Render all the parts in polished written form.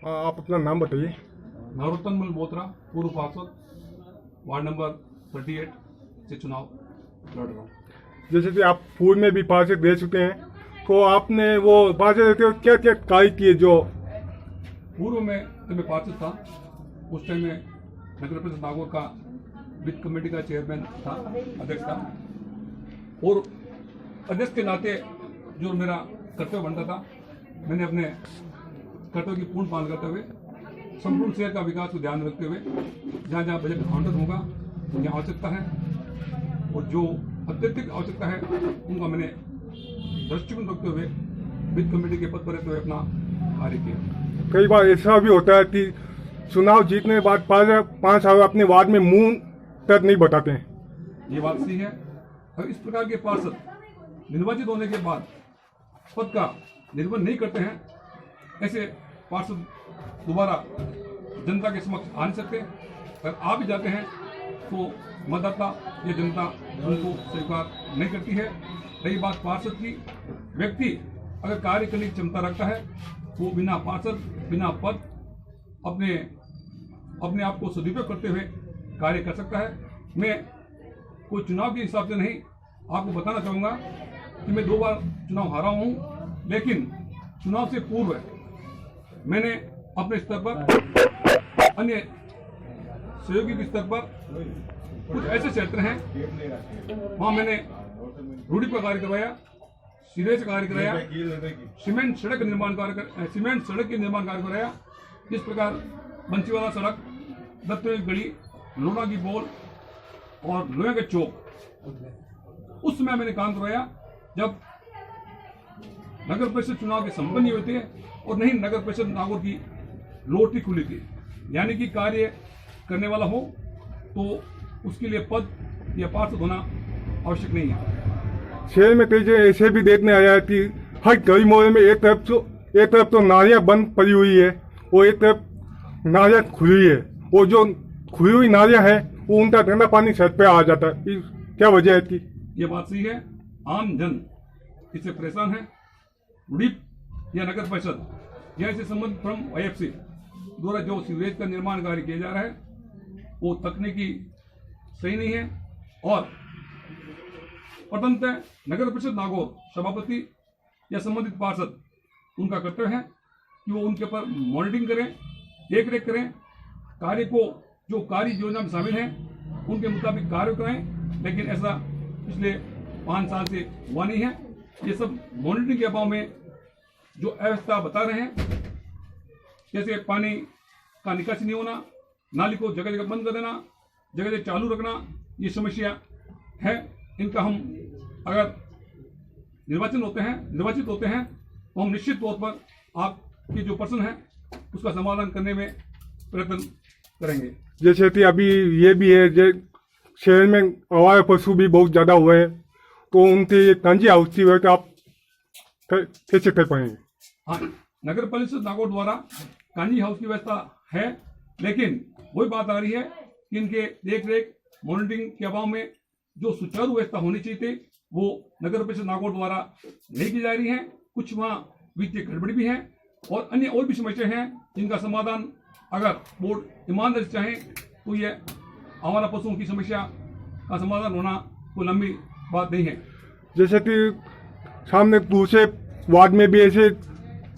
आप अपना नाम बताइए। नरोत्तम मल्होत्रा, पूर्व पार्षद, वार्ड नंबर 38 से चुनाव लड़ रहा हूँ। जैसे कि आप पूर्व में भी पार्षद रह चुके हैं, तो आपने वो पार्षद रहते हुए क्या क्या कार्य किए जो पूर्व में जब मैं पार्षद था उस टाइम में नगर परिषद नागौर का वित्त कमेटी का चेयरमैन था, अध्यक्ष था, और अध्यक्ष के नाते जो मेरा कर्तव्य बनता था, मैंने अपने कर्तव्य की पूर्ण पालन करते हुए संपूर्ण शहर का विकास को ध्यान में रखते हुए जहाँ जहाँ बजट आवंटन होगा उनकी आवश्यकता है और जो अत्यधिक आवश्यकता है उनका मैंने दृष्टिकोण रखते हुए वित्त कमेटी के पद पर रहते हुए अपना कार्य किया। कई बार ऐसा भी होता है कि चुनाव जीतने के बाद 5 साल अपने वार्ड में मुंह तक नहीं बताते हैं। ये बात सही है। अगर इस प्रकार के पार्षद निर्वाचित होने के बाद पद का निर्वहन नहीं करते हैं, ऐसे पार्षद दोबारा जनता के समक्ष आ नहीं सकते। अगर आ भी जाते हैं तो मतदाता या जनता उनको स्वीकार नहीं करती है। रही बात पार्षद की, व्यक्ति अगर कार्य करने की क्षमता रखता है वो बिना पार्षद बिना पद अपने आप को सदुपयोग करते हुए कार्य कर सकता है। मैं कोई चुनाव के हिसाब से नहीं आपको बताना चाहूँगा कि मैं 2 बार चुनाव हारा हूँ, लेकिन चुनाव से पूर्व मैंने अपने स्तर पर अन्य सहयोगी के स्तर पर कुछ ऐसे क्षेत्र हैं वहाँ मैंने रूढ़ी पर कार्य करवाया, सीवेज कार्य कराया, सीमेंट सड़क के निर्माण कार्य कराया। जिस प्रकार बंसीवाला सड़क, दत्तों की गली, लोना की बोल और लोहे के चौक, उस समय मैंने काम करवाया जब नगर परिषद चुनाव के संपन्न नहीं हुए थे और नहीं नगर परिषद नागौर की लॉटरी खुली थी। यानी कि कार्य करने वाला हो तो उसके लिए पद या पार्षद होना आवश्यक नहीं है। शहर में तेज ऐसे भी देखने आया है कि हर गली मोहल्ले में एक तरफ तो नालियाँ बंद पड़ी हुई है और एक तरफ नालियाँ खुली है, और जो खुली हुई नालियाँ है वो उनका ठंडा पानी सड़क पे आ जाता है। क्या वजह है इसकी? ये बात सही है। आम जन इससे परेशान है। रुड़ीप या नगर परिषद या इससे संबंधित फ्रॉम IFC द्वारा जो सीवरेज का निर्माण कार्य किया जा रहा है वो तकनीकी सही नहीं है और प्रथमतः नगर परिषद नागौर सभापति या संबंधित पार्षद उनका कर्तव्य है कि वो उनके ऊपर मॉनिटरिंग करें, देख रेख करें, कार्य को जो कार्य योजना में शामिल हैं उनके मुताबिक कार्य कराएं। लेकिन ऐसा पिछले 5 साल से हुआ नहीं है। ये सब मॉनिटरिंग के अभाव में जो अव्यवस्था बता रहे हैं, जैसे पानी का निकासी नहीं होना, नाली को जगह जगह बंद कर देना, जगह जगह चालू रखना, ये समस्या है। इनका हम अगर निर्वाचित होते हैं तो हम निश्चित तौर पर आपके जो प्रश्न है उसका समाधान करने में प्रयत्न करेंगे। जैसे कि अभी ये भी है जो शहर में आवारा पशु भी बहुत ज़्यादा हुए हैं, तो उनकी तंजी आवश्यक है, तो आप कैसे कर पाएंगे? हाँ, नगर परिषद नागौर द्वारा कांजी हाउस की व्यवस्था है, लेकिन वही बात आ रही है कि इनके देख रेख मॉनिटरिंग के अभाव में जो सुचारू व्यवस्था होनी चाहिए थी वो नगर परिषद नागौर द्वारा नहीं की जा रही है। कुछ वहाँ वित्तीय गड़बड़ी भी है और अन्य और भी समस्या हैं जिनका समाधान अगर बोर्ड ईमानदारी से चाहे तो ये आवारा पशुओं की समस्या का समाधान होना कोई लंबी बात नहीं है। जैसे कि सामने दूसरे वार्ड में भी ऐसे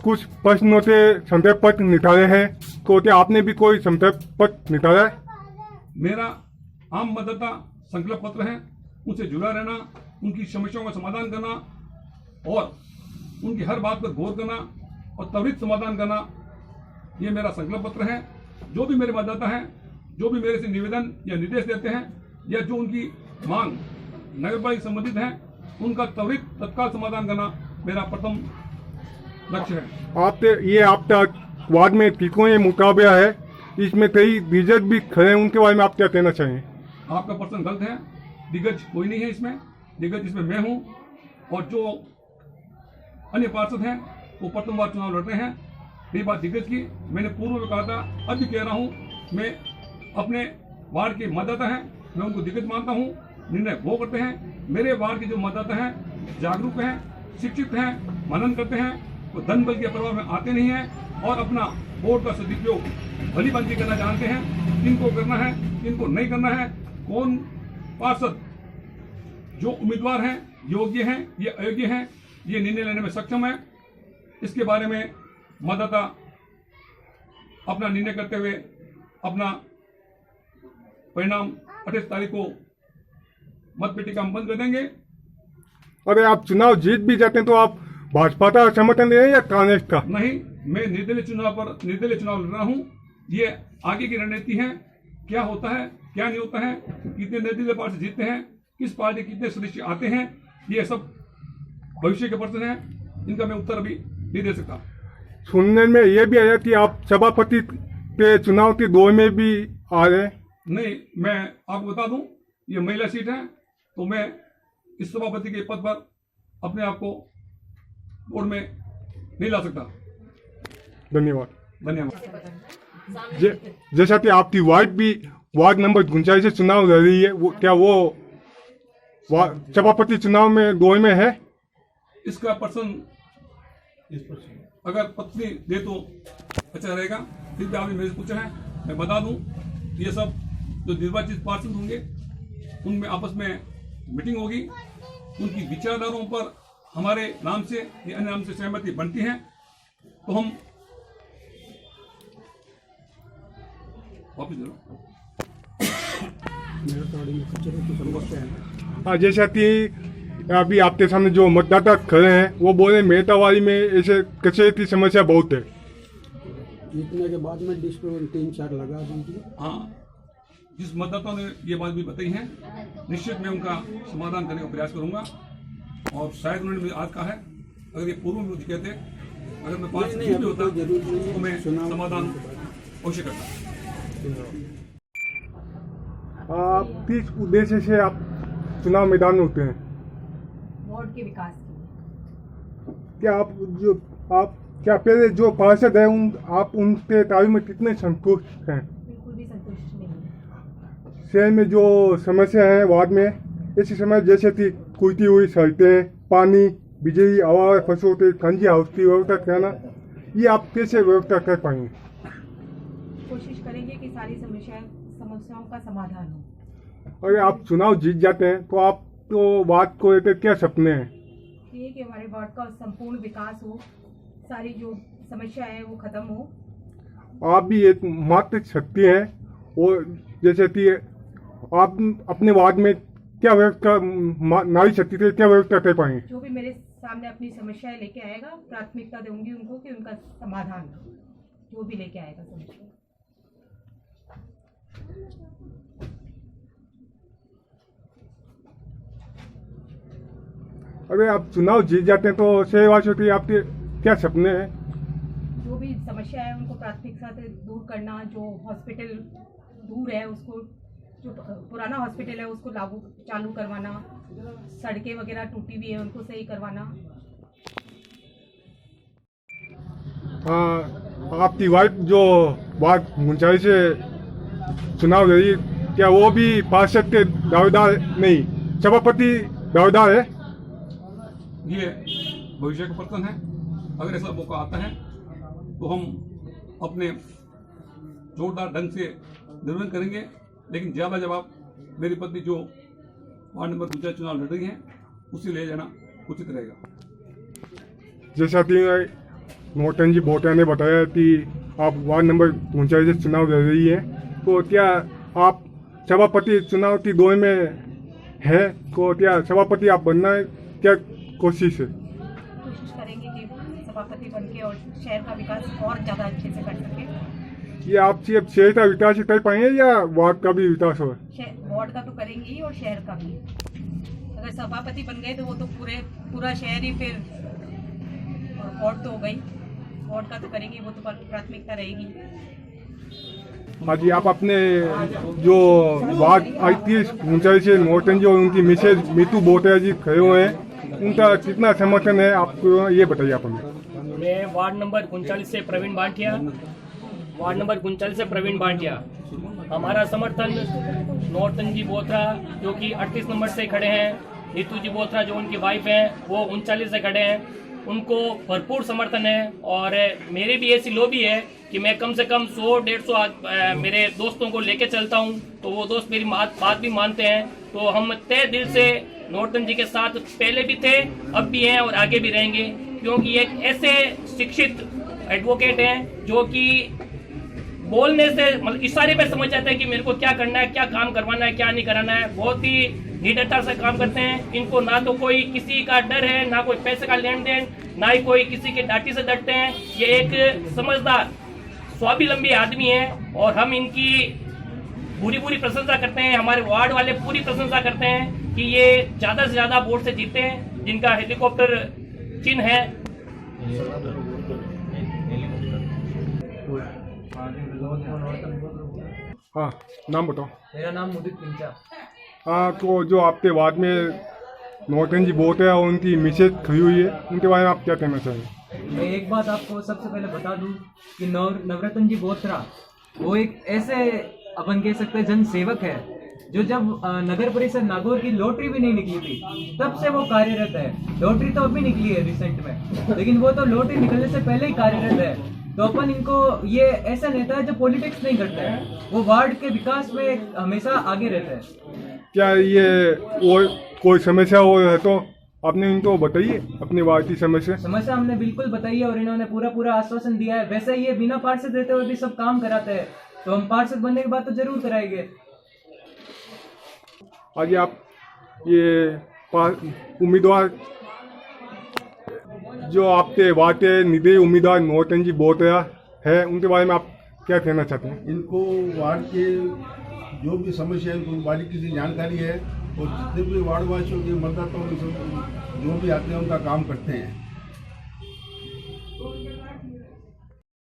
कुछ प्रश्नों से संदर्भ पत्र निकाले हैं, तो क्या आपने भी कोई संदर्भ पत्र निकाला है? मेरा आम मतदाता संकल्प पत्र है, उनसे जुड़ा रहना, उनकी समस्याओं का समाधान करना और उनकी हर बात पर गौर करना और त्वरित समाधान करना, ये मेरा संकल्प पत्र है। जो भी मेरे मतदाता हैं, जो भी मेरे से निवेदन या निर्देश देते हैं या जो उनकी मांग नगर पालिका संबंधित है, उनका त्वरित तत्काल समाधान करना मेरा प्रथम लक्ष्य है। आपका वार्ड में त्रिकोणीय मुकाबला है, इसमें कई दिग्गज भी खड़े हैं, उनके बारे में आप क्या कहना चाहेंगे? आपका प्रश्न गलत है। दिग्गज कोई नहीं है इसमें, दिग्गज इसमें मैं हूँ और जो अन्य पार्षद हैं वो प्रथम बार चुनाव लड़ रहे हैं। रही बात दिग्गज की, मैंने पूर्व में कहा था, अब भी कह रहा हूँ, मैं अपने वार्ड के मतदाता हैं, मैं उनको दिग्गज मानता हूँ, निर्णय वो करते हैं। मेरे वार्ड के जो मतदाता हैं जागरूक हैं, शिक्षित हैं, मनन करते हैं, वो धन बल के प्रभाव में आते नहीं हैं और अपना वोट का सदुपयोग भली भांति करना जानते हैं। किनको करना है, किनको नहीं करना है, कौन पार्षद जो उम्मीदवार हैं, योग्य हैं, ये अयोग्य हैं, ये निर्णय लेने में सक्षम है। इसके बारे में मतदाता अपना निर्णय करते हुए अपना परिणाम 28 तारीख को मतपेटिका में बंद कर देंगे। अगर आप चुनाव जीत भी जाते हैं तो आप भाजपा का समर्थन दे रहे हैं या कांग्रेस का? नहीं, मैं निर्दलीय चुनाव लड़ रहा हूं। ये आगे की रणनीति है, क्या होता है क्या नहीं होता है, कितने निर्दलीय पार्टी जीतते हैं, किस पार्टी कितने सदस्य आते हैं, ये सब भविष्य के प्रश्न है, इनका मैं उत्तर अभी नहीं दे सकता। सुनने में ये भी आया कि आप सभापति के चुनाव की दौड़ में भी आ रहे हैं। नहीं, मैं आपको बता दूं, ये महिला सीट है, तो मैं इस सभापति के पद पर अपने आप को बोर्ड में नहीं ला सकता। धन्यवाद। जैसा कि आपकी वार्ड भी वार्ड नंबर 39 से चुनाव लड़ रही है, क्या वो सभापति चुनाव में दौड़ में है? इसका प्रश्न अगर पत्नी दे तो अच्छा रहेगा। फिर भी आपने मेरे से पूछा है, मैं बता दूं, ये सब जो निर्वाचित पार्षद होंगे उनमें आपस में मीटिंग होगी, उनकी विचारधाराओं पर हमारे नाम से या अन्य नाम से सहमति बनती है तो हम वापिस हाँ, जैसा कि अभी आपके सामने जो मतदाता खड़े हैं वो बोले मेहतावाड़ी में ऐसे कचरे की समस्या बहुत है। जीतने के बाद में डिस्प्ले 3-4 लगा दीजिए। हाँ, जिस मतदाताओं ने ये बात भी बताई है, निश्चित मैं उनका समाधान करने का प्रयास करूंगा। और शायद उन्होंने मुझे आज कहा है, अगर ये पूर्व में मुझे कहते, अगर मैं 5 दिन भी होता तो मैं समाधान अवश्य करता। आप किस उद्देश्य से आप चुनाव मैदान में होते हैं? वार्ड के विकास के लिए। क्या पहले जो पार्षद है आप उनके कार्य में कितने संतुष्ट हैं? बिल्कुल भी संतुष्ट नहीं है। शहर में जो समस्या है वार्ड में, ऐसी समस्या जैसे कि टूटी हुई सड़कें, पानी, बिजली, आवास, फसलों के खंजी हाउस की व्यवस्था करना, ये आप कैसे व्यवस्था कर पाएंगे? कोशिश करेंगे कि सारी समस्याओं का समाधान हो। अगर आप चुनाव जीत जाते हैं तो आप तो वार्ड को लेकर क्या सपने हैं? ये कि हमारे वार्ड का संपूर्ण विकास हो, सारी जो समस्या है वो खत्म हो। आप भी एक मात्र शक्ति हैं, और जैसे कि आप अपने वार्ड में क्या व्यवस्था, नारी शक्ति से क्या व्यवस्था कर पाएंगे? जो भी मेरे सामने अपनी समस्याएं लेके आएगा, प्राथमिकता दूंगी उनको कि उनका समाधान हो, जो भी लेके आएगा समस्या। अगर आप चुनाव जीत जाते हैं तो शहरवासियों के आपके क्या सपने हैं? जो भी समस्या है उनको प्राथमिकता से दूर करना, जो हॉस्पिटल दूर है उसको, जो पुराना हॉस्पिटल है उसको चालू करवाना, सड़कें वगैरह टूटी हुई है उनको सही करवाना। आपकी वाइफ जो वार्ड 39 से चुनाव लड़ी, क्या वो भी पार्षद के दावेदार नहीं, सभापति दावेदार है? ये भविष्य का प्रश्न है। अगर ऐसा मौका आता है तो हम अपने जोरदार ढंग से निर्णय करेंगे, लेकिन ज़्यादा जवाब मेरी पत्नी जो वार्ड नंबर 39 चुनाव लड़ रही है उसे ले जाना उचित रहेगा। जैसा कि नौटन जी बोटा ने बताया कि आप वार्ड नंबर 39 से चुनाव लड़ रही है, तो क्या आप सभापति चुनाव की दौड़ में है, तो क्या सभापति आप बनना है, क्या कोशिश है? कोशिश करेंगे कि सभापति बन के और शहर का विकास और ज़्यादा अच्छे से कर सके। ये आप सिर्फ शहर का विकास ही कर पाएंगे या वार्ड का भी विकास हो? वार्ड का तो करेंगे ही और शहर का भी। अगर सभापति बन गए तो वो तो पूरा शहर ही, फिर वार्ड तो हो गई, वार्ड का तो करेंगे, वो तो प्राथमिकता रहेगी। हाँ जी, आप अपने जो वार्ड 39 से नौटन जी और उनकी मिसेज मीतू बोटा जी खड़े हुए हैं, उनका कितना समर्थन है आपको ये बताइए आप हमें। मैं वार्ड नंबर 39 से प्रवीण भाटिया, हमारा समर्थन नौटन जी बोथरा जो कि 38 नंबर से खड़े हैं, नीतू जी बोथरा जो उनकी वाइफ हैं वो 39 से खड़े हैं, उनको भरपूर समर्थन है। और मेरी भी ऐसी लॉबी है कि मैं कम से कम 100-150 मेरे दोस्तों को लेके चलता हूँ, तो वो दोस्त मेरी बात भी मानते हैं। तो हम तय दिल से नॉर्टन जी के साथ पहले भी थे, अब भी हैं और आगे भी रहेंगे, क्योंकि एक ऐसे शिक्षित एडवोकेट हैं जो कि बोलने से मतलब इशारे पे समझ जाते हैं कि मेरे को क्या करना है, क्या काम करवाना है, क्या नहीं कराना है। बहुत ही निडरता से काम करते हैं। इनको ना तो कोई किसी का डर है, ना कोई पैसे का लेन देन, ना ही कोई किसी के डांटी से डरते हैं। ये एक समझदार स्वावलंबी आदमी है और हम इनकी पूरी प्रशंसा करते हैं। हमारे वार्ड वाले पूरी प्रशंसा करते हैं कि ये ज्यादा से ज्यादा वोट से जीते हैं। जिनका हेलीकॉप्टर चिन्ह है। हाँ, नाम बताओ। मेरा नाम मुदित पिंचा। हाँ, तो जो आपके वार्ड में नॉर्टन जी वोट है और उनकी मिसेज खड़ी हुई है, उनके बारे में आप क्या कहना चाहेंगे? मैं एक बात आपको सबसे पहले बता दूं कि नवरत्न जी बोथरा वो एक ऐसे अपन कह सकते हैं जन सेवक है जो जब नगर परिषद नागौर की लॉटरी भी नहीं निकली थी तब से वो कार्यरत है। लॉटरी तो अभी निकली है रिसेंट में, लेकिन वो तो लॉटरी निकलने से पहले ही कार्यरत है। तो अपन इनको ये ऐसा नेता है जो पॉलिटिक्स नहीं करता है, वो वार्ड के विकास में हमेशा आगे रहता है। क्या ये और कोई समस्या हो है तो आपने इनको बताइए अपनी वार्ड की समस्या हमने बिल्कुल बताई है और इन्होंने पूरा आश्वासन दिया है। वैसे ये बिना पार्षद रहते हुए भी सब काम कराते हैं, तो हम पार्षद बनने के बाद तो जरूर कराएंगे। आगे आप ये उम्मीदवार जो आपके वार्ड के निधि उम्मीदवार नॉर्टन जी बोथरा है, उनके बारे में आप क्या कहना चाहते हैं? इनको वार्ड के जो भी समस्या है उनको बारीकी से जानकारी है और जितने भी वार्डवासियों के मतदाता जो भी आते हैं उनका काम करते हैं।